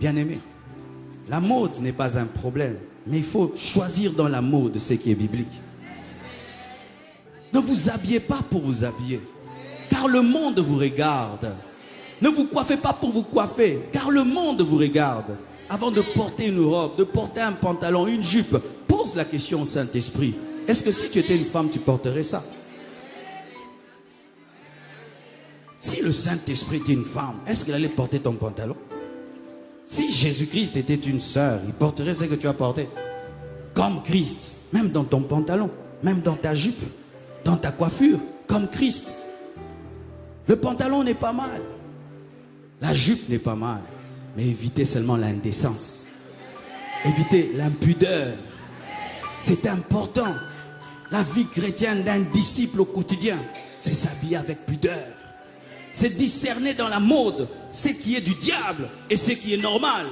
Bien-aimé, la mode n'est pas un problème, mais il faut choisir dans la mode ce qui est biblique. Ne vous habillez pas pour vous habiller, car le monde vous regarde. Ne vous coiffez pas pour vous coiffer, car le monde vous regarde. Avant de porter une robe, de porter un pantalon, une jupe, pose la question au Saint-Esprit. Est-ce que si tu étais une femme, tu porterais ça? Si le Saint-Esprit était une femme, est-ce qu'il allait porter ton pantalon? Si Jésus-Christ était une sœur, il porterait ce que tu as porté. Comme Christ, même dans ton pantalon, même dans ta jupe, dans ta coiffure, comme Christ. Le pantalon n'est pas mal. La jupe n'est pas mal. Mais évitez seulement l'indécence. Évitez l'impudeur. C'est important. La vie chrétienne d'un disciple au quotidien, c'est s'habiller avec pudeur. C'est discerner dans la mode ce qui est du diable et ce qui est normal.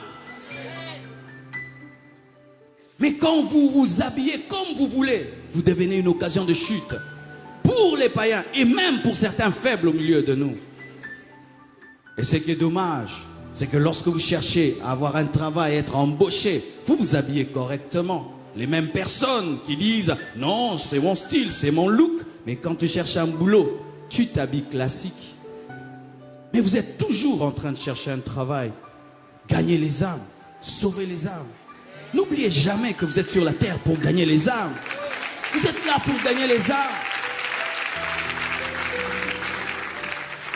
Mais quand vous vous habillez comme vous voulez, vous devenez une occasion de chute pour les païens et même pour certains faibles au milieu de nous. Et ce qui est dommage, c'est que lorsque vous cherchez à avoir un travail, être embauché, vous vous habillez correctement. Les mêmes personnes qui disent « Non, c'est mon style, c'est mon look ». Mais quand tu cherches un boulot, tu t'habilles classique. Mais vous êtes toujours en train de chercher un travail. Gagner les âmes, sauver les âmes. N'oubliez jamais que vous êtes sur la terre pour gagner les âmes. Vous êtes là pour gagner les âmes.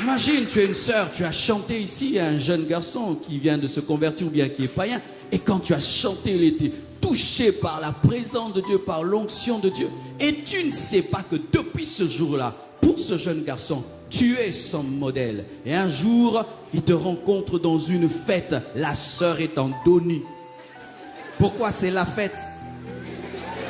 Imagine, tu es une sœur, tu as chanté ici à un jeune garçon qui vient de se convertir ou bien qui est païen. Et quand tu as chanté, il était touché par la présence de Dieu, par l'onction de Dieu. Et tu ne sais pas que depuis ce jour-là, pour ce jeune garçon, tu es son modèle. Et un jour, il te rencontre dans une fête. La sœur est en dos nu. Pourquoi c'est la fête?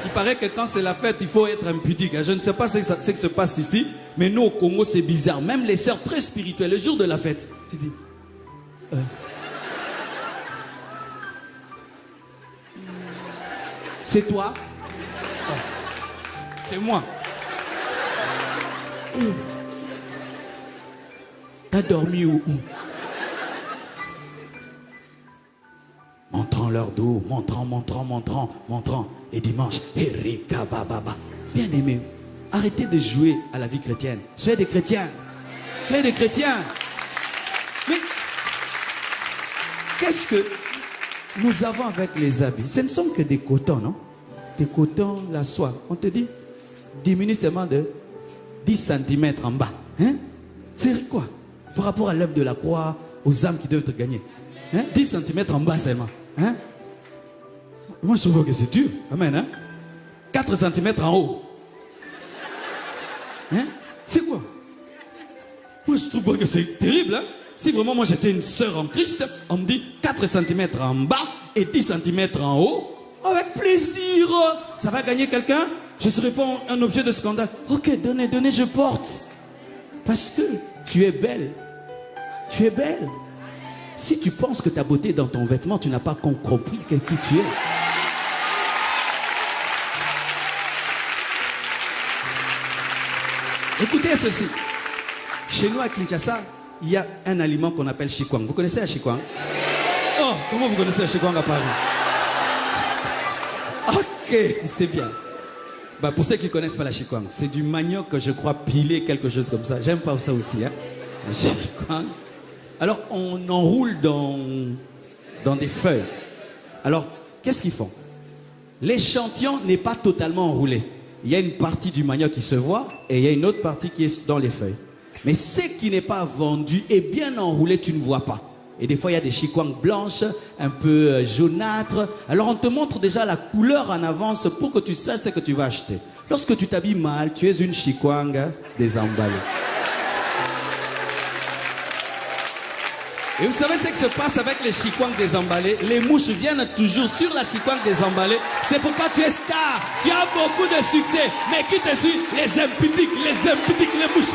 Il paraît que quand c'est la fête, il faut être impudique. Je ne sais pas ce qui se passe ici, mais nous au Congo, c'est bizarre. Même les sœurs très spirituelles, le jour de la fête, tu dis... C'est toi? C'est moi. T'as dormi où? Montrant leur dos, montrant. Et dimanche, Erika Bababa. Bien aimé, arrêtez de jouer à la vie chrétienne. Soyez des chrétiens. Soyez des chrétiens. Mais qu'est-ce que nous avons avec les habits? Ce ne sont que des cotons, non? Des cotons, la soie. On te dit, diminue seulement de 10 cm en bas. Hein? C'est quoi? Par rapport à l'œuvre de la croix, aux âmes qui doivent te gagner. Hein? 10 cm en bas seulement. Hein? Moi, je trouve que c'est dur. Amen. Hein? 4 cm en haut. Hein? C'est quoi? Moi, je trouve que c'est terrible. Hein? Si vraiment moi j'étais une sœur en Christ, on me dit 4 cm en bas et 10 cm en haut. Avec plaisir. Ça va gagner quelqu'un? Je ne serai pas un objet de scandale. Ok, donnez, je porte. Parce que tu es belle. Tu es belle. Si tu penses que ta beauté est dans ton vêtement, tu n'as pas compris qui tu es. Écoutez ceci. Chez nous à Kinshasa, il y a un aliment qu'on appelle chikwang. Vous connaissez la chikwang? Oh, comment vous connaissez la chikwang à Paris? Ok, c'est bien. Bah, pour ceux qui ne connaissent pas la chikwang, c'est du manioc, je crois, pilé, quelque chose comme ça. J'aime pas ça aussi. Hein? La chikwang. Alors, on enroule dans des feuilles. Alors, qu'est-ce qu'ils font? L'échantillon n'est pas totalement enroulé. Il y a une partie du manioc qui se voit et il y a une autre partie qui est dans les feuilles. Mais ce qui n'est pas vendu est bien enroulé, tu ne vois pas. Et des fois, il y a des chikwangs blanches, un peu jaunâtres. Alors, on te montre déjà la couleur en avance pour que tu saches ce que tu vas acheter. Lorsque tu t'habilles mal, tu es une chikwang désemballée. Et vous savez ce qui se passe avec les chikwangs désemballés? Les mouches viennent toujours sur la chikwang désemballée. C'est pourquoi tu es star. Tu as beaucoup de succès. Mais qui te suit? Les impudiques, les mouches.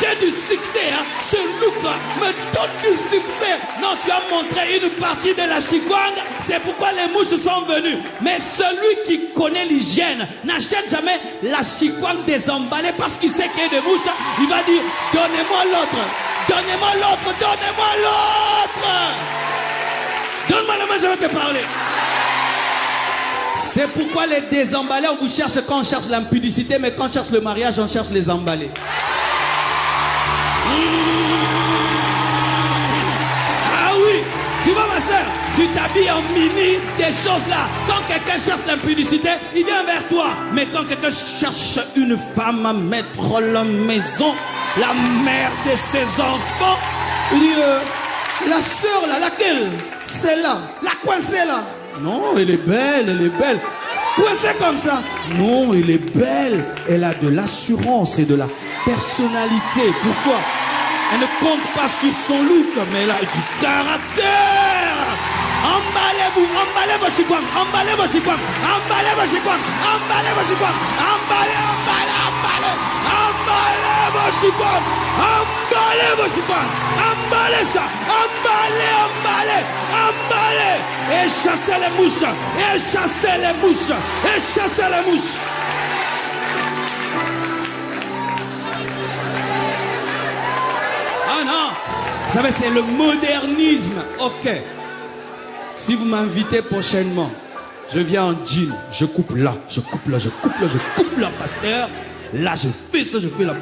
J'ai du succès. Hein? Ce look me donne du succès. Non, tu as montré une partie de la chikwang. C'est pourquoi les mouches sont venues. Mais celui qui connaît l'hygiène n'achète jamais la chikwang désemballée parce qu'il sait qu'il y a des mouches. Il va dire, donnez-moi l'autre. Donnez-moi l'autre, donnez-moi l'autre. moi je vais te parler. C'est pourquoi les désemballés, on vous cherche quand on cherche l'impudicité, mais quand on cherche le mariage, on cherche les emballés. Ah oui, tu vois ma soeur, tu t'habilles en mini, des choses là. Quand quelqu'un cherche l'impudicité, il vient vers toi. Mais quand quelqu'un cherche une femme à mettre à la maison, la mère de ses enfants, il dit, la soeur là, laquelle? Celle-là, la coincée là. Non, elle est belle, elle est belle. Coincée comme ça. Non, elle est belle. Elle a de l'assurance et de la personnalité. Pourquoi? Elle ne compte pas sur son look, mais elle a du caractère. Emballez-vous, emballez vos chikwang, emballez vos chikwang, emballez vos chikwang, emballez vos chikwang, emballez, emballez, emballez, emballez vos chikwang, emballez vos chikwang, emballez ça, emballez, emballez, emballez, et chassez les mouches, et chassez les mouches, et chassez les mouches. Ah non, vous savez, c'est le modernisme, ok. Si vous m'invitez prochainement, je viens en jean, je coupe là, je coupe là, je coupe là, je coupe là, pasteur. Là, je fais ça, je fais là,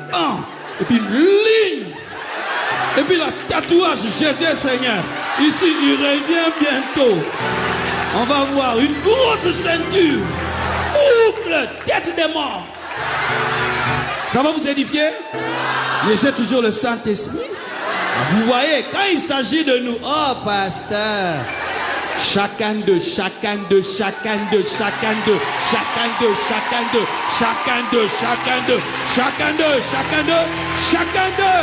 et puis une ligne. Et puis le tatouage, Jésus Seigneur. Ici, il revient bientôt. On va voir une grosse ceinture, boucle, tête des morts. Ça va vous édifier? Mais j'ai toujours le Saint-Esprit. Vous voyez, quand il s'agit de nous, oh pasteur, chacun de, chacun de, chacun de, chacun de, chacun de, chacun de, chacun de, chacun de, chacun de, chacun de, chacun de.